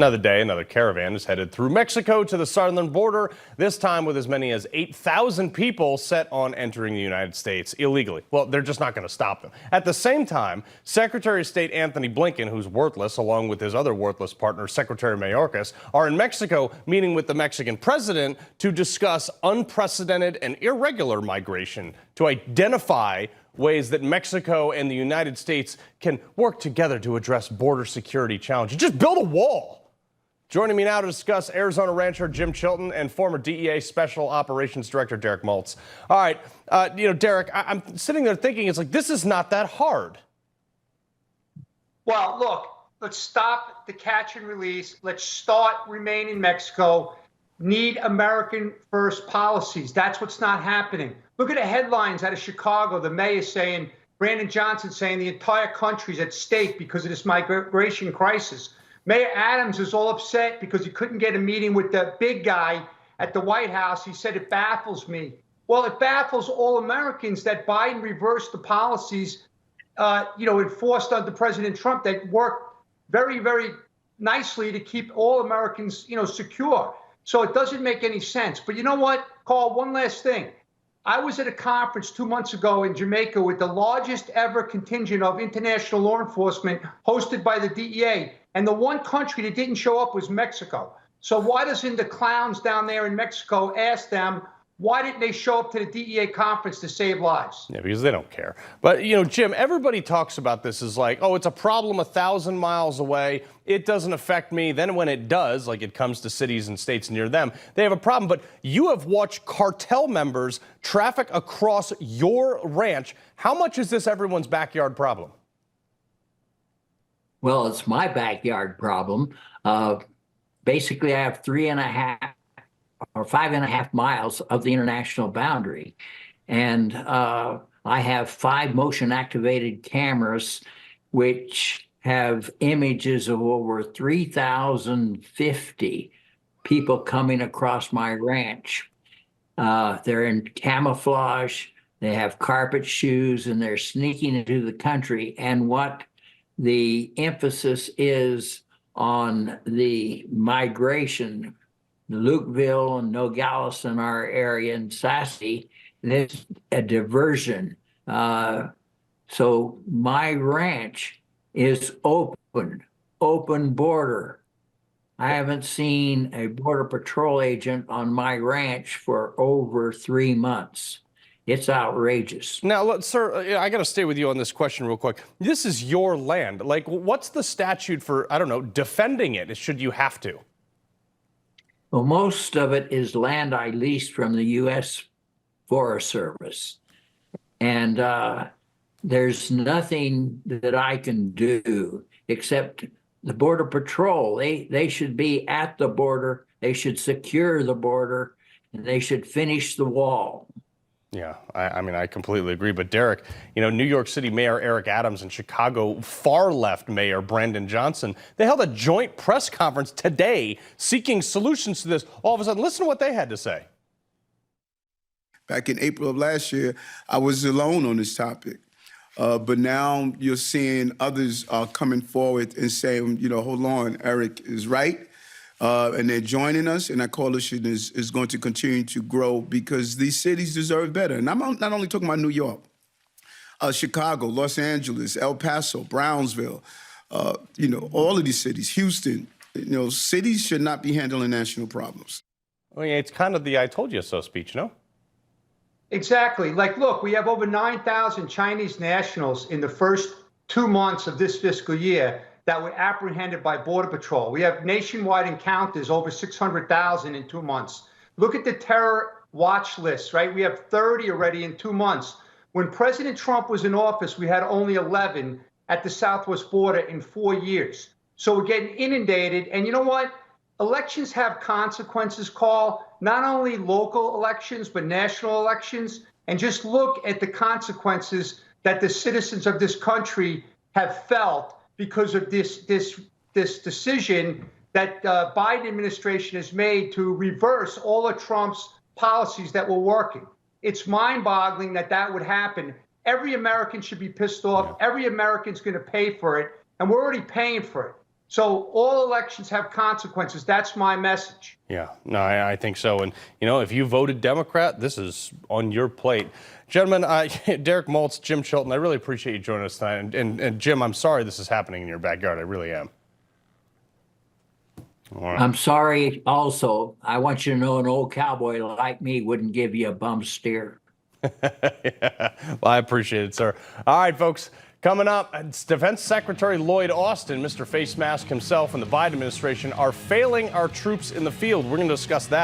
Another day, another caravan is headed through Mexico to the southern border, this time with as many as 8,000 people set on entering the United States illegally. Well, they're just not going to stop them. At the same time, Secretary of State Anthony Blinken, who's worthless, along with his other worthless partner, Secretary Mayorkas, are in Mexico meeting with the Mexican president to discuss unprecedented and irregular migration to identify ways that Mexico and the United States can work together to address border security challenges. Just build a wall. Joining me now to discuss Arizona rancher Jim Chilton and former DEA Special Operations Director Derek Maltz. All right, Derek, I'm sitting there thinking, it's like, this is not that hard. Well, look, let's stop the catch and release. Let's start remain in Mexico. Need American first policies. That's what's not happening. Look at the headlines out of Chicago. The mayor saying, Brandon Johnson saying the entire country's at stake because of this migration crisis. Mayor Adams is all upset because he couldn't get a meeting with the big guy at the White House. He said, it baffles me. Well, it baffles all Americans that Biden reversed the policies, enforced under President Trump that worked very, very nicely to keep all Americans, secure. So it doesn't make any sense. But you know what, Carl, one last thing. I was at a conference 2 months ago in Jamaica with the largest ever contingent of international law enforcement hosted by the DEA. And the one country that didn't show up was Mexico. So why doesn't the clowns down there in Mexico ask them, why didn't they show up to the DEA conference to save lives? Yeah, because they don't care. But, Jim, everybody talks about this as like, oh, it's a problem 1,000 miles away. It doesn't affect me. Then when it does, like it comes to cities and states near them, they have a problem. But you have watched cartel members traffic across your ranch. How much is this everyone's backyard problem? Well, it's my backyard problem. Basically, I have 3.5 or 5.5 miles of the international boundary. And I have 5 motion-activated cameras, which have images of over 3,050 people coming across my ranch. They're in camouflage, they have carpet shoes, and they're sneaking into the country. And what the emphasis is on the migration, Lukeville and Nogales in our area and Sassy, there's a diversion. So my ranch is open border. I haven't seen a Border Patrol agent on my ranch for over 3 months. It's outrageous. Now, sir, I got to stay with you on this question real quick. This is your land. Like, what's the statute for, I don't know, defending it, should you have to? Well, most of it is land I leased from the U.S. Forest Service. And there's nothing that I can do except the Border Patrol. They should be at the border. They should secure the border, and they should finish the wall. Yeah, I mean, I completely agree. But Derek, New York City Mayor Eric Adams and Chicago far-left Mayor Brandon Johnson, they held a joint press conference today seeking solutions to this. All of a sudden, listen to what they had to say. Back in April of last year, I was alone on this topic. But now you're seeing others coming forward and saying, hold on, Eric is right. And they're joining us, and our coalition is going to continue to grow because these cities deserve better. And I'm not only talking about New York, Chicago, Los Angeles, El Paso, Brownsville, all of these cities, Houston, cities should not be handling national problems. Well, yeah, it's kind of the I told you so speech, no? Exactly. Like, look, we have over 9,000 Chinese nationals in the first 2 months of this fiscal year that were apprehended by Border Patrol. We have nationwide encounters, over 600,000 in 2 months. Look at the terror watch list, right? We have 30 already in 2 months. When President Trump was in office, we had only 11 at the southwest border in 4 years. So we're getting inundated. And you know what? Elections have consequences, Carl, not only local elections, but national elections. And just look at the consequences that the citizens of this country have felt because of this decision that Biden administration has made to reverse all of Trump's policies that were working. It's mind-boggling that that would happen. Every American should be pissed off. Every American's going to pay for it, and we're already paying for it. So all elections have consequences. That's my message. Yeah, no, I think so. And, if you voted Democrat, this is on your plate. Gentlemen, Derek Maltz, Jim Chilton, I really appreciate you joining us tonight. And Jim, I'm sorry this is happening in your backyard. I really am. All right. I'm sorry also. I want you to know an old cowboy like me wouldn't give you a bum steer. Yeah. Well, I appreciate it, sir. All right, folks. Coming up, Defense Secretary Lloyd Austin, Mr. Face Mask himself, and the Biden administration are failing our troops in the field. We're going to discuss that.